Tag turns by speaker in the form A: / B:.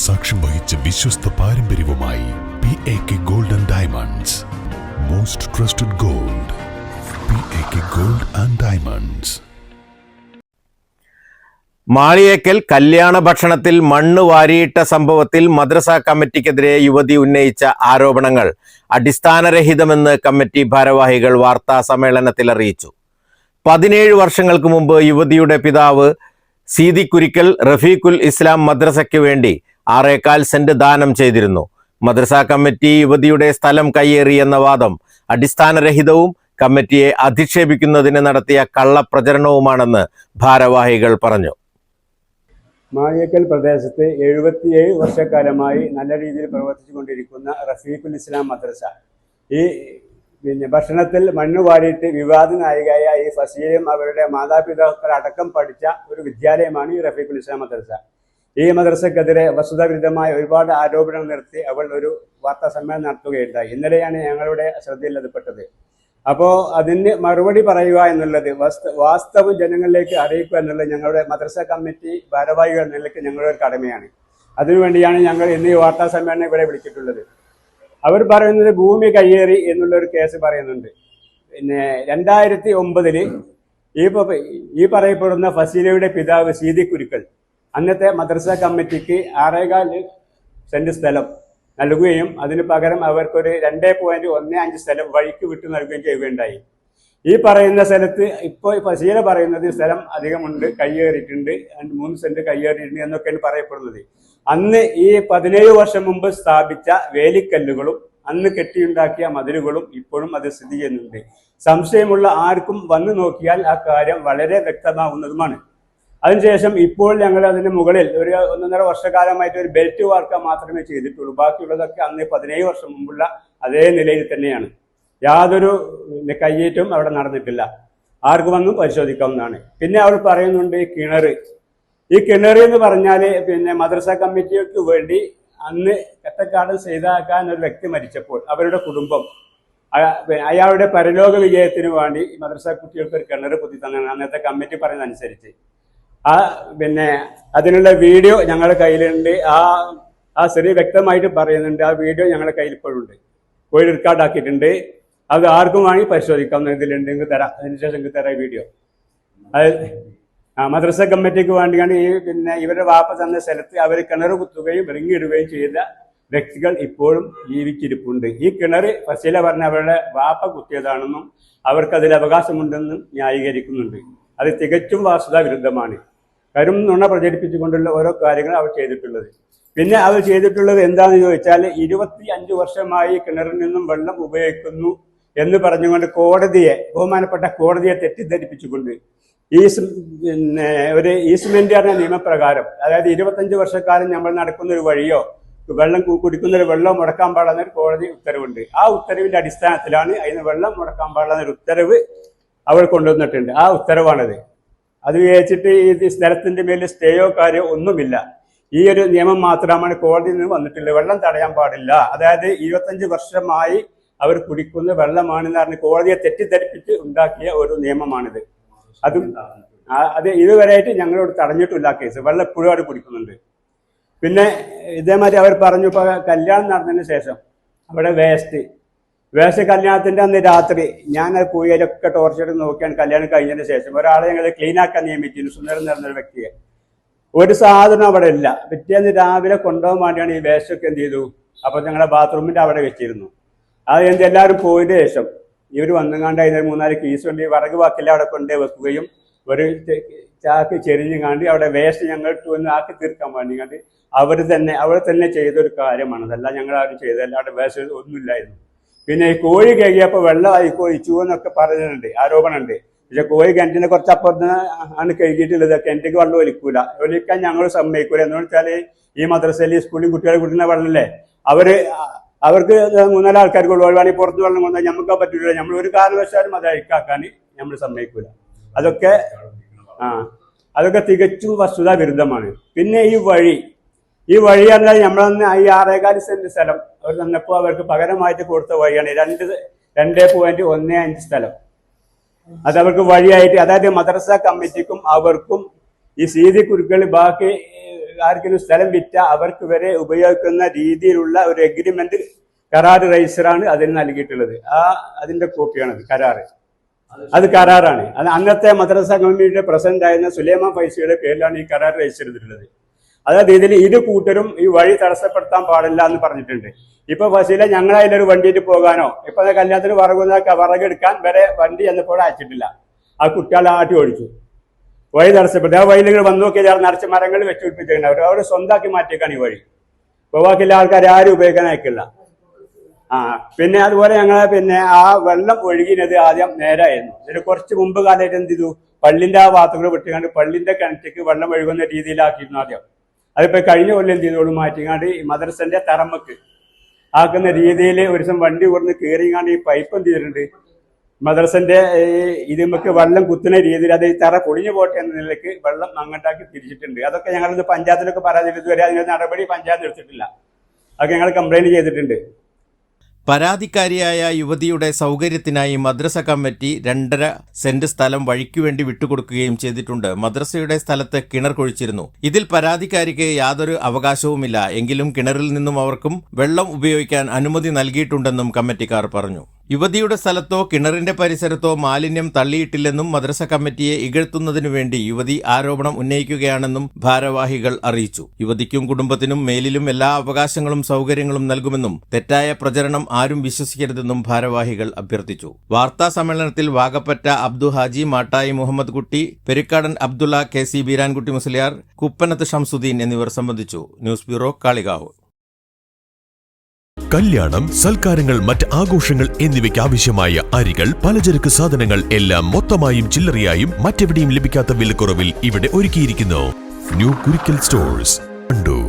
A: സാക്ഷ്യം വഹിച്ച വിശ്വസ്ത പാരമ്പര്യവുമായി PAK Gold and Diamonds. Most trusted gold. PAK Gold and Diamonds.
B: Maliyekkal കല്യാണ ഭക്ഷണത്തിൽ മണ്ണ് വാരിയിട്ട സംഭവത്തിൽ മദ്രസ കമ്മിറ്റിക്കെതിരെ യുവതി ഉന്നയിച്ച ആരോപണങ്ങൾ അടിസ്ഥാനരഹിതമെന്ന് കമ്മിറ്റി ഭാരവാഹികൾ വാർത്താ സമ്മേളനത്തിൽ അറിയിച്ചു. 17 വർഷങ്ങൾക്ക് മുമ്പ് യുവതിയുടെ പിതാവ് സീതിക്കുരിക്കൽ റഫീഖുൽ ഇസ്ലാം മദ്രസയ്ക്ക് വേണ്ടി 6.25 സെന്റ് ദാനം ചെയ്തിരുന്നു. മദ്രസ കമ്മിറ്റി യുവതിയുടെ സ്ഥലം കയ്യേറിയെന്ന വാദം അടിസ്ഥാനരഹിതവും കമ്മിറ്റിയെ അധിക്ഷേപിക്കുന്നതിന് നടത്തിയ കള്ളപ്രചരണവുമാണെന്ന് ഭാരവാഹികൾ പറഞ്ഞു.
C: മാളിയേക്കൽ പ്രദേശത്ത് 77 വർഷക്കാലമായി നല്ല രീതിയിൽ പ്രവർത്തിച്ചുകൊണ്ടിരിക്കുന്ന റഫീഖുൽ ഇസ്ലാം മദ്രസ ഈ ഭക്ഷണത്തിൽ മണ്ണ് വാരിയിട്ട് വിവാദ നായികയായ ഈ ഫസീലയും അവരുടെ മാതാപിതാക്കളടക്കം പഠിച്ച ഒരു വിദ്യാലയമാണ് ഈ റഫീഖുൽ ഇസ്ലാം മദ്രസ. ഈ മദ്രസക്കെതിരെ വസ്തുതാവിരുദ്ധമായ ഒരുപാട് ആരോപണങ്ങൾ നിർത്തി അവൾ ഒരു വാർത്താ സമ്മേളനം നടത്തുകയുണ്ടായി. ഇന്നലെയാണ് ഞങ്ങളുടെ ശ്രദ്ധയിൽപ്പെട്ടത്. അപ്പോൾ അതിന് മറുപടി പറയുക എന്നുള്ളത് വാസ്തവം ജനങ്ങളിലേക്ക് അറിയിക്കുക എന്നുള്ളത് ഞങ്ങളുടെ മദ്രസ കമ്മിറ്റി ഭാരവാഹികൾ എന്ന നിലയ്ക്ക് ഞങ്ങളുടെ ഒരു കടമയാണ്. അതിനുവേണ്ടിയാണ് ഞങ്ങൾ ഇന്ന് ഈ വാർത്താ സമ്മേളനം ഇവിടെ വിളിച്ചിട്ടുള്ളത്. അവർ പറയുന്നത് ഭൂമി കയ്യേറി എന്നുള്ളൊരു കേസ് പറയുന്നുണ്ട്. പിന്നെ 2009 ഈ പറയപ്പെടുന്ന ഫസീലയുടെ പിതാവ് സീതിക്കുരിക്കൽ അന്നത്തെ മദ്രസ കമ്മിറ്റിക്ക് 6.25 സെന്റ് സ്ഥലം നൽകുകയും അതിന് പകരം അവർക്കൊരു 2.15 സ്ഥലം വഴിക്ക് വിട്ടു നൽകുകയും ചെയ്യുകയുണ്ടായി. ഈ പറയുന്ന സ്ഥലത്ത് ഇപ്പോൾ ഫസീല പറയുന്നത് സ്ഥലം അധികമുണ്ട്, കയ്യേറിയിട്ടുണ്ട്, 3 സെന്റ് കയ്യേറിയിട്ടുണ്ട് എന്നൊക്കെയാണ് പറയപ്പെടുന്നത്. അന്ന് ഈ 17 വർഷം മുമ്പ് സ്ഥാപിച്ച വേലിക്കല്ലുകളും അന്ന് കെട്ടിയുണ്ടാക്കിയ മതിലുകളും ഇപ്പോഴും അത് സ്ഥിതി ചെയ്യുന്നുണ്ട്. സംശയമുള്ള ആർക്കും വന്നു നോക്കിയാൽ ആ കാര്യം വളരെ വ്യക്തമാവുന്നതുമാണ്. അതിനുശേഷം ഇപ്പോൾ ഞങ്ങൾ അതിന് മുകളിൽ ഒരു 1.5 വർഷക്കാലമായിട്ട് ഒരു ബെൽറ്റ് വാർക്ക മാത്രമേ ചെയ്തിട്ടുള്ളൂ. ബാക്കിയുള്ളതൊക്കെ അന്ന് 17 വർഷം മുമ്പുള്ള അതേ നിലയിൽ തന്നെയാണ്. യാതൊരു കയ്യേറ്റവും അവിടെ നടന്നിട്ടില്ല. ആർക്ക് വന്നും പരിശോധിക്കാവുന്നതാണ്. പിന്നെ അവർ പറയുന്നുണ്ട് ഈ കിണർ എന്ന് പറഞ്ഞാൽ പിന്നെ മദ്രസ കമ്മിറ്റിക്ക് വേണ്ടി അന്ന് കട്ടക്കാടൻ സൈതാക്കാൻ ഒരു വ്യക്തി മരിച്ചപ്പോൾ അവരുടെ കുടുംബം അയാളുടെ പരലോക വിജയത്തിന് വേണ്ടി മദ്രസ കുട്ടികൾക്ക് ഒരു കിണർ കുത്തി തന്നാണ് അന്നത്തെ കമ്മിറ്റി പറയുന്നതനുസരിച്ച്. പിന്നെ അതിനുള്ള വീഡിയോ ഞങ്ങളുടെ കയ്യിലുണ്ട്. ആ സ്ത്രീ വ്യക്തമായിട്ട് പറയുന്നുണ്ട്. ആ വീഡിയോ ഞങ്ങളുടെ കയ്യിൽ ഇപ്പോഴുണ്ട്, പോയി റെക്കോർഡാക്കിയിട്ടുണ്ട്. അത് ആർക്കും വേണമെങ്കിൽ പരിശോധിക്കാം. ഇതിലുണ്ട്, നിങ്ങൾക്ക് തരാം. അതിനുശേഷം നിങ്ങൾക്ക് തരാം വീഡിയോ. അത് മദ്രസ കമ്മിറ്റിക്ക് വേണ്ടിയാണ് പിന്നെ ഇവരുടെ വാപ്പ തന്ന സ്ഥലത്ത് അവർ കിണർ കുത്തുകയും ഇറങ്ങിയിടുകയും ചെയ്ത വ്യക്തികൾ ഇപ്പോഴും ജീവിച്ചിരിപ്പുണ്ട്. ഈ കിണർ ഫസീല പറഞ്ഞ അവരുടെ വാപ്പ കുത്തിയതാണെന്നും അവർക്കതിൽ അവകാശമുണ്ടെന്നും ന്യായീകരിക്കുന്നുണ്ട്. അത് തികച്ചും വാസ്തവ വിരുദ്ധമാണ്. കരും നുണ പ്രചരിപ്പിച്ചുകൊണ്ടുള്ള ഓരോ കാര്യങ്ങൾ അവർ ചെയ്തിട്ടുള്ളത്. പിന്നെ അവർ ചെയ്തിട്ടുള്ളത് എന്താണെന്ന് ചോദിച്ചാൽ 25 വർഷമായി കിണറിൽ നിന്നും വെള്ളം ഉപയോഗിക്കുന്നു എന്ന് പറഞ്ഞുകൊണ്ട് ബഹുമാനപ്പെട്ട കോടതിയെ തെറ്റിദ്ധരിപ്പിച്ചുകൊണ്ട് ഒരു ഈസ്റ്റ്മെന്റിന്റെ നിയമപ്രകാരം, അതായത് 25 വർഷക്കാലം നമ്മൾ നടക്കുന്ന ഒരു വഴിയോ വെള്ളം കുടിക്കുന്ന ഒരു വെള്ളം മുടക്കാൻ പാടുന്ന ഒരു കോടതി ഉത്തരവുണ്ട്. ആ ഉത്തരവിന്റെ അടിസ്ഥാനത്തിലാണ് അതിന് വെള്ളം മുടക്കാൻ പാടുന്ന ഒരു ഉത്തരവ് അവർ കൊണ്ടുവന്നിട്ടുണ്ട്. ആ ഉത്തരവാണത്. അത് വിചാരിച്ചിട്ട് ഈ സ്ഥലത്തിന്റെ മേലിൽ സ്റ്റേയോ കാര്യമോ ഒന്നുമില്ല. ഈ ഒരു നിയമം മാത്രമാണ് കോടതിയിൽ നിന്ന് വന്നിട്ടുള്ളത്. വെള്ളം തടയാൻ പാടില്ല. അതായത് 25 വർഷമായി അവർ കുടിക്കുന്ന വെള്ളമാണെന്ന് പറഞ്ഞ് കോടതിയെ തെറ്റിദ്ധരിപ്പിച്ച് ഉണ്ടാക്കിയ ഒരു നിയമമാണിത്. അത് ഇതുവരെയായിട്ട് ഞങ്ങളോട് തടഞ്ഞിട്ടില്ല കേസ്. വെള്ളം എപ്പോഴും അവിടെ കുടിക്കുന്നുണ്ട്. പിന്നെ ഇതേമാതിരി അവർ പറഞ്ഞു, ഇപ്പോൾ കല്യാണം നടന്നതിന് ശേഷം അവിടെ വേസ്റ്റ് കല്യാണത്തിന്റെ അന്ന് രാത്രി ഞാൻ പോയി അതിലൊക്കെ ടോർച്ചർ നോക്കിയാണ് കല്യാണം കഴിഞ്ഞതിന് ശേഷം ഒരാളെ ഞങ്ങൾ ക്ലീൻ ആക്കാൻ നിയമിച്ചിരുന്നു. സുന്ദരൻ നിറഞ്ഞൊരു വ്യക്തിയെ. ഒരു സാധനം അവിടെ ഇല്ല. പിറ്റേന്ന് രാവിലെ കൊണ്ടുപോകാൻ വേണ്ടിയാണ് ഈ വേസ്റ്റൊക്കെ എന്ത് ചെയ്തു, അപ്പോൾ ഞങ്ങളുടെ ബാത്റൂമിന്റെ അവിടെ വെച്ചിരുന്നു. അത് എല്ലാവരും പോയതിന് ശേഷം ഇവർ വന്നുകാണ്ട് അതിന് 3-4 കീസ് കൊണ്ട് വിറക് വാക്കില്ല അവിടെ കൊണ്ടേ വെക്കുകയും ഒരു ചാക്ക് ചെരിഞ്ഞുകാണ്ട് അവിടെ വേസ്റ്റ് ഞങ്ങൾക്ക് ഒന്ന് ആക്കി തീർക്കാൻ വേണ്ടിക്കാണ്ട് അവർ തന്നെ ചെയ്തൊരു കാര്യമാണ്. അതല്ല ഞങ്ങൾ ആരും ചെയ്തതല്ല. അവിടെ വേസ്റ്റ് ഒന്നുമില്ലായിരുന്നു. പിന്നെ ഈ കോഴി കഴുകിയപ്പോൾ വെള്ളമായി കൊഴിച്ചു എന്നൊക്കെ പറയുന്നുണ്ട്, ആരോപണമുണ്ട്. പക്ഷെ കോഴി കിണറ്റിനെ കുറച്ച് അപ്പുറത്ത് ആണ് കഴുകിയിട്ടുള്ളത്. കിണറ്റിക്ക് വെള്ളം ഒലിക്കാൻ ഞങ്ങൾ സമ്മതിക്കൂല. എന്ന് വെച്ചാൽ ഈ മദ്രസയിൽ സ്കൂളിൽ കുട്ടികളെ കുടിക്കുന്ന വെള്ളമല്ലേ, അവർക്ക് 3-4 ആൾക്കാർക്ക് ഒഴിവാണെങ്കിൽ പുറത്ത് വെള്ളം കൊണ്ടാൽ നമുക്ക് പറ്റില്ല. നമ്മൾ ഒരു കാരണവശാലും അത് അഴിക്കാക്കാൻ നമ്മൾ സമ്മതിക്കൂല. അതൊക്കെ തികച്ചും വസ്തുതാ വിരുദ്ധമാണ്. പിന്നെ ഈ വഴി പറഞ്ഞാൽ നമ്മളന്ന് ഈ 6.25 സെന്റ് സ്ഥലം അവർ തന്നപ്പോൾ അവർക്ക് പകരമായിട്ട് കൊടുത്ത വഴിയാണ് 2.15 സ്ഥലം. അത് അവർക്ക് വഴിയായിട്ട്, അതായത് മദ്രസ കമ്മിറ്റിക്കും അവർക്കും ഈ സീതിക്കുരുക്കൾ ബാക്കി ആർക്കെങ്കിലും സ്ഥലം വിറ്റ അവർക്ക് വരെ ഉപയോഗിക്കുന്ന രീതിയിലുള്ള ഒരു എഗ്രിമെന്റ് കരാർ രജിസ്റ്ററാണ് അതിന് നൽകിയിട്ടുള്ളത്. അതിന്റെ കോപ്പിയാണത്, കരാറ്. അത് കരാറാണ്. അത് അന്നത്തെ മദ്രസ കമ്മിറ്റിയുടെ പ്രസിഡന്റ് ആയിരുന്ന സുലൈമാൻ ഫൈസിയുടെ പേരിലാണ് ഈ കരാർ രജിസ്റ്റർ ചെയ്തിട്ടുള്ളത്. അതായത് ഇതിൽ ഇരു കൂട്ടരും ഈ വഴി തടസ്സപ്പെടുത്താൻ പാടില്ല എന്ന് പറഞ്ഞിട്ടുണ്ട്. ഇപ്പൊ ഫസീല ഞങ്ങളതിലൊരു വണ്ടിയിട്ട് പോകാനോ ഇപ്പൊ കല്യാണത്തിന് വിറകെടുക്കാൻ വരെ വണ്ടി എന്നപ്പോൾ അയച്ചിട്ടില്ല. ആ കുട്ടികളെ ആട്ടി ഓടിച്ചു, വഴി തടസ്സപ്പെട്ടു. ആ വഴിയിൽ വന്നു നോക്കിയാൽ നിറച്ച് മരങ്ങൾ വെച്ച് പിടിപ്പിച്ചിട്ടുണ്ട്. അവർ സ്വന്തമാക്കി മാറ്റിയേക്കാണ് ഈ വഴി. ഇപ്പൊ ബാക്കിയുള്ള ആൾക്കാർ ആരും ഉപയോഗിക്കാൻ അയക്കില്ല. പിന്നെ അതുപോലെ ഞങ്ങളെ ആ വെള്ളം ഒഴുകിയത് ആദ്യം നേരായിരുന്നു. ഇതിന് കുറച്ച് മുമ്പ് കാലമായിട്ട് എന്ത് ചെയ്തു, പള്ളിന്റെ ആ ഭാഗത്തുകൂടെ വിട്ടുകൊണ്ട് പള്ളിന്റെ കിണറ്റിക്ക് വെള്ളം ഒഴുകുന്ന രീതിയിലാക്കിയിരുന്നു ആദ്യം. അതിപ്പോ കഴിഞ്ഞ കൊല്ലം എന്ത് ചെയ്തോളൂ മാറ്റിക്കാണ്ട് ഈ മദ്രസന്റെ തറമക്ക് ആക്കുന്ന രീതിയിൽ ഒരു ദിവസം വണ്ടി കൊടുന്ന് കയറിങ്ങാണ്ട് ഈ പൈപ്പ് എന്ത് ചെയ്തിട്ടുണ്ട്, മദ്രസന്റെ ഇതിമക്ക് വെള്ളം കുത്തുന്ന രീതിയിൽ അത് ഈ തറ പൊളിഞ്ഞു പോട്ടെ എന്ന നിലയ്ക്ക് വെള്ളം അങ്ങോട്ടാക്കി തിരിച്ചിട്ടുണ്ട്. അതൊക്കെ ഞങ്ങളിത് പഞ്ചായത്തിലൊക്കെ പരാതി ഇതുവരെ അതിന്റെ നടപടി പഞ്ചായത്ത് എടുത്തിട്ടില്ല. അതൊക്കെ ഞങ്ങൾ കംപ്ലൈന്റ് ചെയ്തിട്ടുണ്ട്.
B: പരാതിക്കാരിയായ യുവതിയുടെ സൗകര്യത്തിനായി മദ്രസ കമ്മിറ്റി 2.5 സെന്റ് സ്ഥലം വഴിക്കുവേണ്ടി വിട്ടുകൊടുക്കുകയും ചെയ്തിട്ടുണ്ട്. മദ്രസയുടെ സ്ഥലത്ത് കിണർ കുഴിച്ചിരുന്നു. ഇതിൽ പരാതിക്കാരിക്ക് യാതൊരു അവകാശവുമില്ല. എങ്കിലും കിണറിൽ നിന്നും അവർക്കും വെള്ളം ഉപയോഗിക്കാൻ അനുമതി നൽകിയിട്ടുണ്ടെന്നും കമ്മിറ്റിക്കാർ പറഞ്ഞു. യുവതിയുടെ സ്ഥലത്തോ കിണറിന്റെ പരിസരത്തോ മാലിന്യം തള്ളിയിട്ടില്ലെന്നും മദ്രസ കമ്മിറ്റിയെ ഇകഴ്ത്തുന്നതിനു വേണ്ടി യുവതി ആരോപണം ഉന്നയിക്കുകയാണെന്നും ഭാരവാഹികൾ അറിയിച്ചു. യുവതിക്കും കുടുംബത്തിനും മേലിലും എല്ലാ അവകാശങ്ങളും സൗകര്യങ്ങളും നൽകുമെന്നും തെറ്റായ പ്രചരണം ആരും വിശ്വസിക്കരുതെന്നും ഭാരവാഹികൾ അഭ്യർത്ഥിച്ചു. വാർത്താ സമ്മേളനത്തിൽ വാഗപ്പറ്റ അബ്ദു ഹാജി, മാട്ടായി മുഹമ്മദ് കുട്ടി, പെരിക്കാടൻ അബ്ദുള്ള, KC ബീരാൻകുട്ടി മുസ്ലിയാർ, കുപ്പനത്ത് ഷംസുദ്ദീൻ എന്നിവർ സംബന്ധിച്ചു. News bureau, Kalikavu.
D: കല്യാണം, സൽക്കാരങ്ങൾ, മറ്റ് ആഘോഷങ്ങൾ എന്നിവയ്ക്ക് ആവശ്യമായ അരികൾ, പലചരക്ക് സാധനങ്ങൾ എല്ലാം മൊത്തമായും ചില്ലറയായും മറ്റെവിടെയും ലഭിക്കാത്ത വിലക്കുറവിൽ ഇവിടെ ഒരുക്കിയിരിക്കുന്നു. New Kurikkal stores, Wandoor.